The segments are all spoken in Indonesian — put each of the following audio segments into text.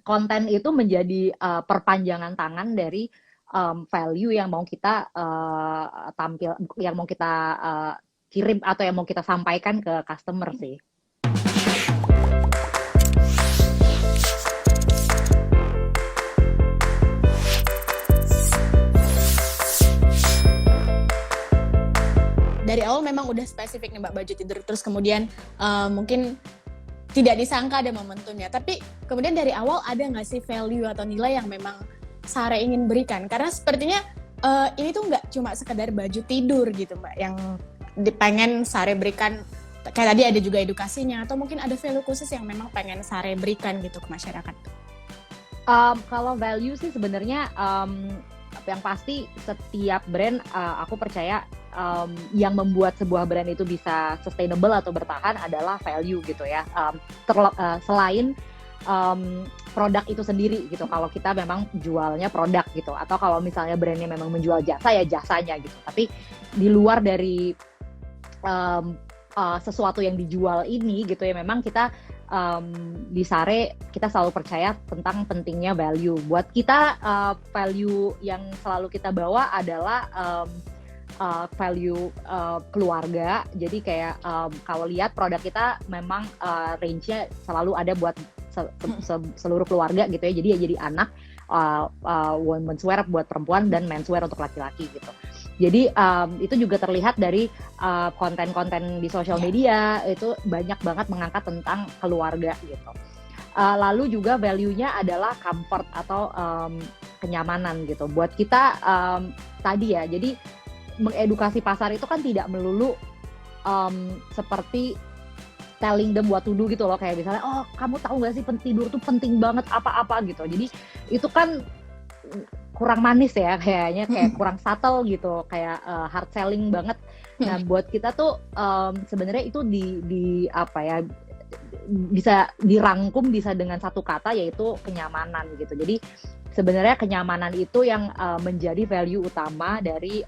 konten itu menjadi perpanjangan tangan dari value yang mau kita tampil, yang mau kita kirim atau yang mau kita sampaikan ke customer sih. Dari awal memang udah spesifik nih Mbak baju tidur, terus kemudian mungkin tidak disangka ada momentumnya, tapi kemudian dari awal ada nggak sih value atau nilai yang memang Sare ingin berikan? Karena sepertinya ini tuh nggak cuma sekedar baju tidur gitu Mbak, yang pengen Sare berikan, kayak tadi ada juga edukasinya, atau mungkin ada value khusus yang memang pengen Sare berikan gitu ke masyarakat. Kalau value sih sebenarnya yang pasti setiap brand aku percaya yang membuat sebuah brand itu bisa sustainable atau bertahan adalah value gitu ya. Selain produk itu sendiri gitu. Kalau kita memang jualnya produk gitu, atau kalau misalnya brandnya memang menjual jasa ya jasanya gitu. Tapi di luar dari sesuatu yang dijual ini gitu ya, memang kita di Sare kita selalu percaya tentang pentingnya value. Buat kita value yang selalu kita bawa adalah value keluarga. Jadi kayak kalau lihat produk kita memang range-nya selalu ada buat seluruh keluarga gitu ya. Jadi ya jadi anak, women's wear buat perempuan, dan menswear untuk laki-laki gitu. Jadi itu juga terlihat dari konten-konten di sosial media, itu banyak banget mengangkat tentang keluarga gitu. Lalu juga value-nya adalah comfort atau kenyamanan gitu. Buat kita tadi ya, jadi mengedukasi pasar itu kan tidak melulu seperti telling them what to do gitu loh, kayak misalnya, oh kamu tahu gak sih tidur tuh penting banget apa-apa gitu. Jadi itu kan kurang manis ya kayaknya, kayak kurang subtle gitu, kayak hard selling banget. Nah buat kita tuh sebenarnya itu di apa ya, bisa dirangkum bisa dengan satu kata, yaitu kenyamanan gitu. Jadi sebenarnya kenyamanan itu yang menjadi value utama dari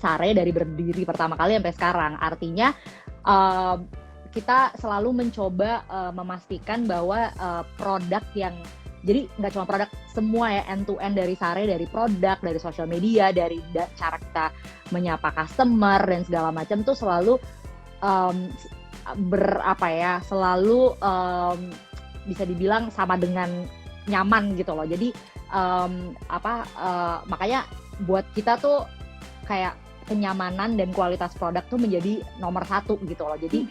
Sare dari berdiri pertama kali sampai sekarang. Artinya kita selalu mencoba memastikan bahwa produk yang, jadi nggak cuma produk, semua ya, end to end dari Sare, dari produk, dari sosial media, dari cara kita menyapa customer dan segala macam tuh selalu selalu bisa dibilang sama dengan nyaman gitu loh. Jadi makanya buat kita tuh kayak kenyamanan dan kualitas produk tuh menjadi nomor satu gitu loh. Jadi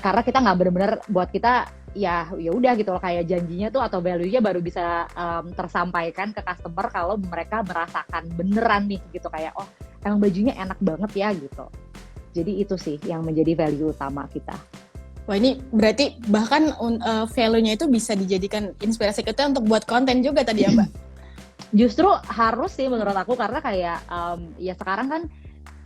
karena kita nggak benar-benar, buat kita ya udah gitu loh, kayak janjinya tuh atau value-nya baru bisa tersampaikan ke customer kalau mereka merasakan beneran nih gitu, kayak oh emang bajunya enak banget ya gitu. Jadi itu sih yang menjadi value utama kita. Wah, ini berarti bahkan value-nya itu bisa dijadikan inspirasi kita untuk buat konten juga tadi ya Mbak? Justru harus sih menurut aku, karena kayak ya sekarang kan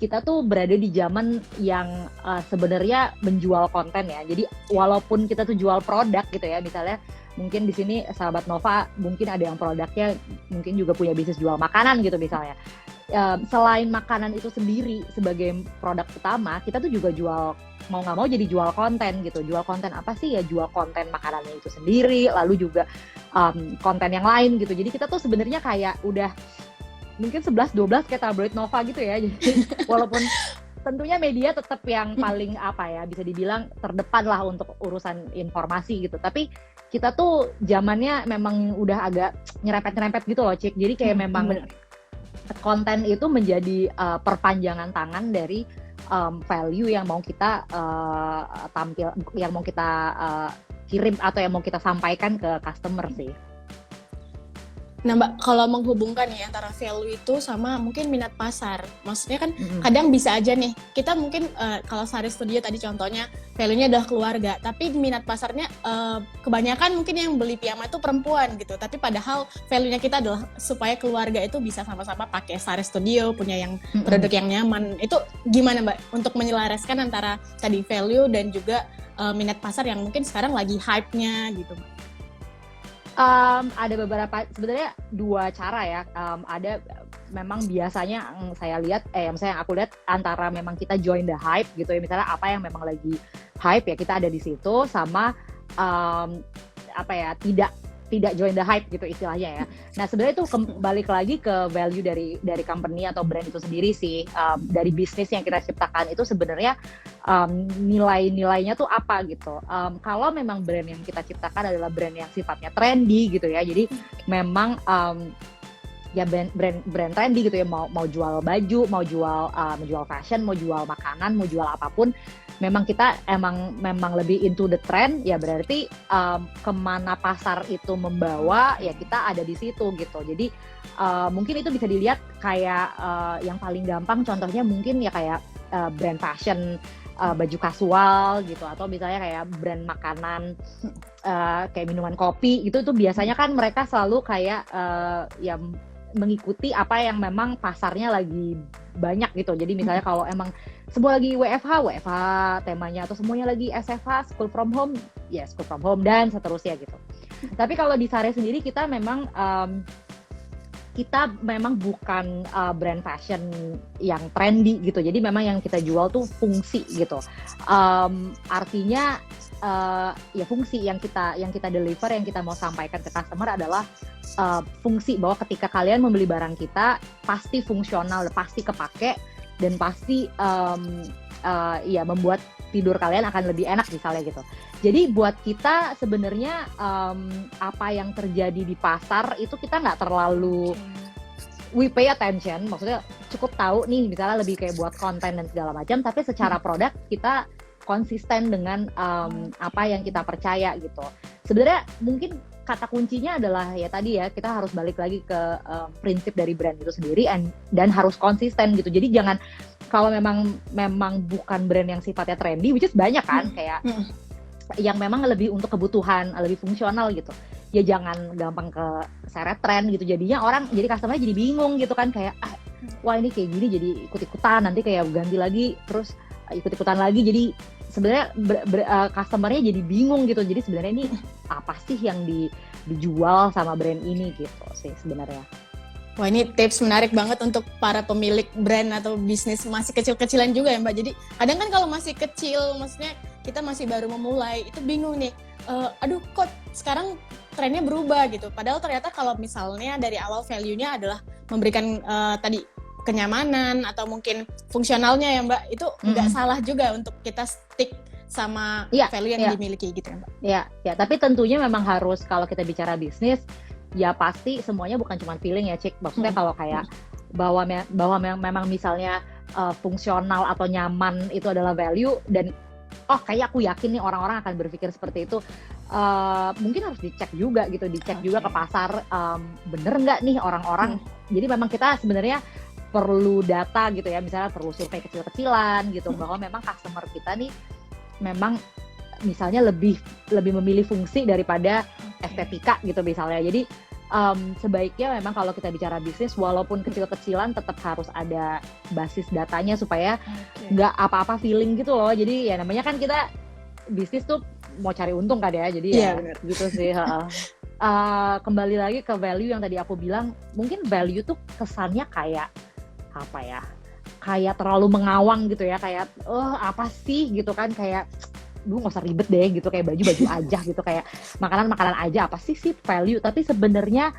kita tuh berada di zaman yang sebenarnya menjual konten ya. Jadi walaupun kita tuh jual produk gitu ya, misalnya mungkin di sini sahabat Nova mungkin ada yang produknya mungkin juga punya bisnis jual makanan gitu misalnya. Selain makanan itu sendiri sebagai produk utama, kita tuh juga jual, mau nggak mau jadi jual konten gitu. Jual konten apa sih ya? Jual konten makanannya itu sendiri, lalu juga konten yang lain gitu. Jadi kita tuh sebenarnya kayak udah mungkin 11-12 kayak tabloid Nova gitu ya. Jadi walaupun tentunya media tetap yang paling bisa dibilang terdepan lah untuk urusan informasi gitu. Tapi kita tuh zamannya memang udah agak nyerempet-nyerempet gitu loh, Cik. Jadi kayak memang konten itu menjadi perpanjangan tangan dari value yang mau kita tampil, yang mau kita kirim atau yang mau kita sampaikan ke customer sih. Nah Mbak, kalau menghubungkan ya antara value itu sama mungkin minat pasar, maksudnya kan kadang bisa aja nih, kita mungkin kalau Sare Studio tadi contohnya value-nya adalah keluarga, tapi minat pasarnya kebanyakan mungkin yang beli piyama itu perempuan gitu, tapi padahal value-nya kita adalah supaya keluarga itu bisa sama-sama pakai Sare Studio, punya yang produk yang nyaman. Itu gimana Mbak untuk menyelaraskan antara tadi value dan juga minat pasar yang mungkin sekarang lagi hype-nya gitu Mbak? Ada beberapa, sebenarnya dua cara ya. Ada memang biasanya yang saya lihat, misalnya yang aku lihat antara memang kita join the hype gitu ya, misalnya apa yang memang lagi hype ya kita ada di situ, sama apa ya, tidak join the hype gitu istilahnya ya. Nah sebenarnya itu balik lagi ke value dari company atau brand itu sendiri sih, dari bisnis yang kita ciptakan itu sebenarnya nilai-nilainya tuh apa gitu. Kalau memang brand yang kita ciptakan adalah brand yang sifatnya trendy gitu ya, jadi memang ya brand trendy gitu ya, mau jual baju, mau jual fashion, mau jual makanan, mau jual apapun, memang kita memang lebih into the trend ya, berarti kemana pasar itu membawa ya kita ada di situ gitu. Jadi mungkin itu bisa dilihat kayak yang paling gampang contohnya mungkin ya kayak brand fashion, baju kasual gitu, atau misalnya kayak brand makanan kayak minuman kopi gitu, tuh biasanya kan mereka selalu kayak ya mengikuti apa yang memang pasarnya lagi banyak gitu. Jadi misalnya kalau emang semua lagi WFH temanya, atau semuanya lagi SFH, school from home, ya school from home, dan seterusnya gitu. Tapi kalau di Sare sendiri kita memang bukan brand fashion yang trendy gitu. Jadi memang yang kita jual tuh fungsi gitu. Artinya ya fungsi yang kita deliver, yang kita mau sampaikan ke customer adalah fungsi, bahwa ketika kalian membeli barang kita pasti fungsional, pasti kepake, dan pasti ya membuat tidur kalian akan lebih enak misalnya gitu. Jadi buat kita sebenarnya apa yang terjadi di pasar itu kita nggak terlalu we pay attention, maksudnya cukup tahu nih misalnya lebih kayak buat konten dan segala macam, tapi secara produk kita konsisten dengan apa yang kita percaya gitu. Sebenarnya mungkin kata kuncinya adalah ya tadi ya, kita harus balik lagi ke prinsip dari brand itu sendiri, dan harus konsisten gitu. Jadi jangan, kalau memang bukan brand yang sifatnya trendy, which is banyak kan, kayak yang memang lebih untuk kebutuhan, lebih fungsional gitu, ya jangan gampang ke seret tren gitu. Jadinya orang, jadi customer jadi bingung gitu kan, kayak wah ini kayak gini jadi ikut-ikutan, nanti kayak ganti lagi terus ikut-ikutan lagi, jadi sebenarnya customer-nya jadi bingung gitu. Jadi sebenarnya ini apa sih yang dijual sama brand ini gitu sih sebenarnya. Wah, ini tips menarik banget untuk para pemilik brand atau bisnis masih kecil-kecilan juga ya Mbak. Jadi kadang kan kalau masih kecil, maksudnya kita masih baru memulai, itu bingung nih, aduh kok sekarang trennya berubah gitu. Padahal ternyata kalau misalnya dari awal value-nya adalah memberikan tadi kenyamanan atau mungkin fungsionalnya ya Mbak, itu nggak salah juga untuk kita stick sama value yang dimiliki gitu ya Mbak. Ya, tapi tentunya memang harus, kalau kita bicara bisnis, ya pasti semuanya bukan cuma feeling ya Cik. Maksudnya kalau kayak bahwa memang misalnya fungsional atau nyaman itu adalah value, dan kayak aku yakin nih orang-orang akan berpikir seperti itu, mungkin harus dicek juga gitu, juga ke pasar, bener nggak nih orang-orang. Jadi memang kita sebenarnya perlu data gitu ya, misalnya perlu survei kecil-kecilan gitu, bahwa memang customer kita nih memang misalnya lebih memilih fungsi daripada estetika gitu misalnya. Jadi sebaiknya memang kalau kita bicara bisnis, walaupun kecil-kecilan tetap harus ada basis datanya supaya nggak apa-apa feeling gitu loh. Jadi ya namanya kan kita bisnis tuh mau cari untung kan ya, jadi ya gitu sih. Kembali lagi ke value yang tadi aku bilang, mungkin value tuh kesannya kayak apa ya, kayak terlalu mengawang gitu ya, kayak apa sih gitu kan, kayak nggak usah ribet deh gitu, kayak baju aja gitu, kayak makanan aja, apa sih value. Tapi sebenarnya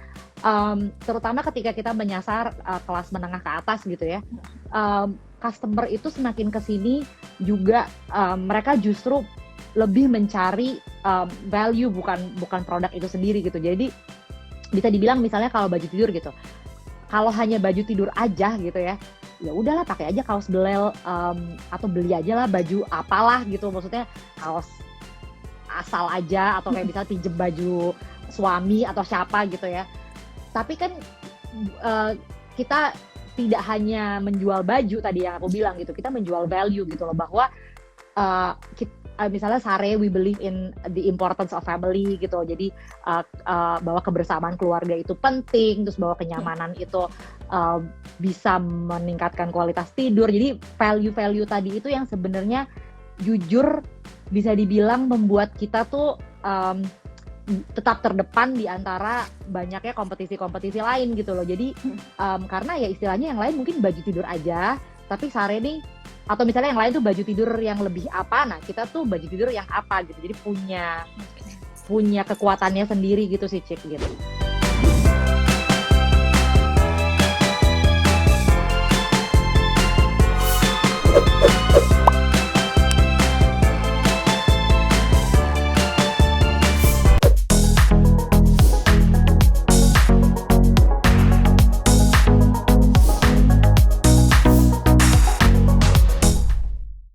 terutama ketika kita menyasar kelas menengah ke atas gitu ya, customer itu semakin kesini juga mereka justru lebih mencari value, bukan produk itu sendiri gitu. Jadi bisa dibilang misalnya kalau baju tidur gitu, kalau hanya baju tidur aja gitu ya udahlah pakai aja kaos belel, atau beli aja lah baju apalah gitu, maksudnya kaos asal aja, atau kayak misalnya pinjem baju suami atau siapa gitu ya. Tapi kan kita tidak hanya menjual baju tadi yang aku bilang gitu, kita menjual value gitu loh, bahwa misalnya Sare, we believe in the importance of family gitu. Jadi bahwa kebersamaan keluarga itu penting, terus bahwa kenyamanan itu bisa meningkatkan kualitas tidur. Jadi value-value tadi itu yang sebenarnya jujur bisa dibilang membuat kita tuh tetap terdepan di antara banyaknya kompetisi-kompetisi lain gitu loh. Jadi karena ya istilahnya yang lain mungkin baju tidur aja, tapi Sare nih, atau misalnya yang lain tuh baju tidur yang lebih apa, nah kita tuh baju tidur yang apa gitu. Jadi punya punya kekuatannya sendiri gitu sih Cik gitu.